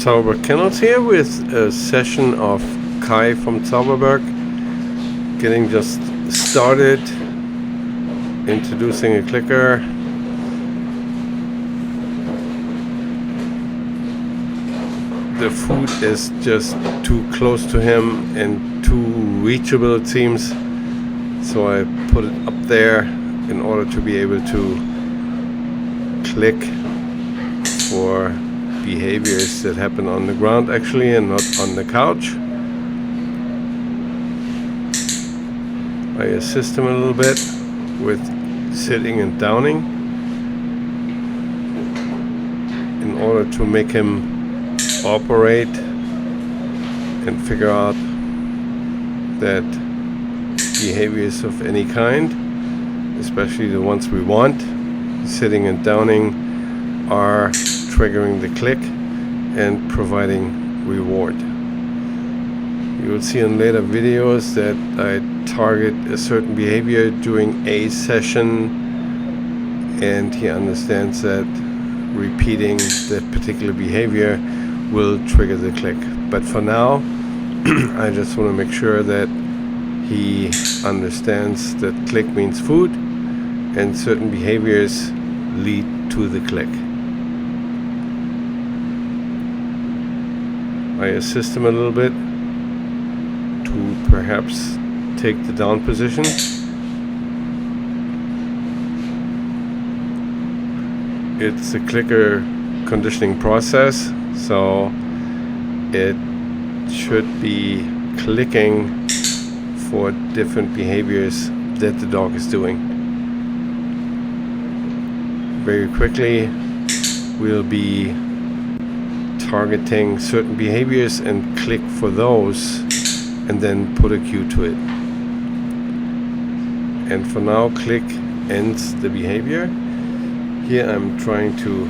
Zauberberg Kennels here with a session of Kai from Zauberberg, getting just started, introducing a clicker. The food is just too close to him and too reachable, it seems, so I put it up there in order to be able to click for behaviors that happen on the ground actually and not on the couch. I assist him a little bit with sitting and downing in order to make him operate and figure out that behaviors of any kind, especially the ones we want, sitting and downing, are triggering the click and providing reward. You will see in later videos that I target a certain behavior during a session, and he understands that repeating that particular behavior will trigger the click. But for now, I just want to make sure that he understands that click means food and certain behaviors lead to the click. I assist him a little bit to perhaps take the down position. It's a clicker conditioning process, so it should be clicking for different behaviors that the dog is doing. Very quickly, we'll be targeting certain behaviors and click for those and then put a cue to it. And for now, click ends the behavior. Here I'm trying to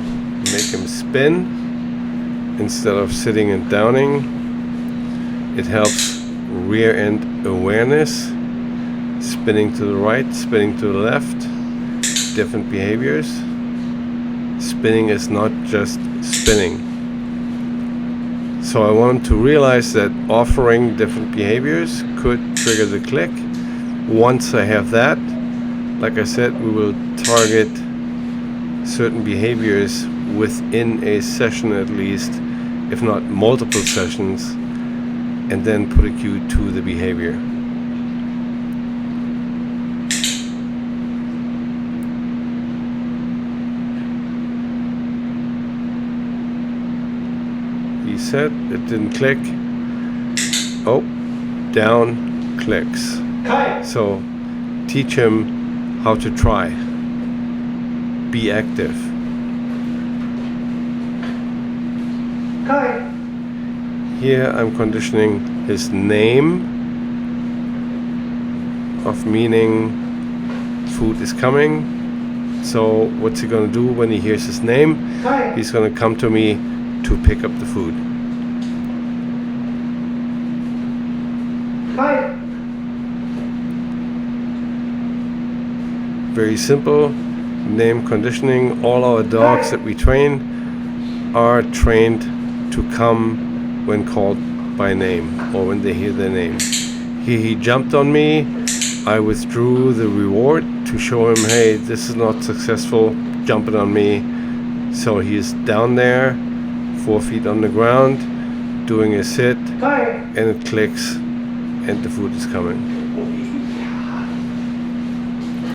make him spin instead of sitting and downing. It helps rear end awareness, spinning to the right, spinning to the left, different behaviors. Spinning is not just spinning. So I want him to realize that offering different behaviors could trigger the click. Once I have that, like I said, we will target certain behaviors within a session at least, if not multiple sessions, and then put a cue to the behavior. He said it didn't click. Oh, down clicks. Kai. So teach him how to try. Be active. Kai. Here I'm conditioning his name of meaning food is coming. So what's he gonna do when he hears his name? Kai. He's gonna come to me to pick up the food. Kai. Very simple. Name conditioning. All our dogs that we train are trained to come when called by name or when they hear their name. He jumped on me. I withdrew the reward to show him, hey, this is not successful, jumping on me. So he's down there, 4 feet on the ground, doing a sit, Kai. and it clicks, and the food is coming.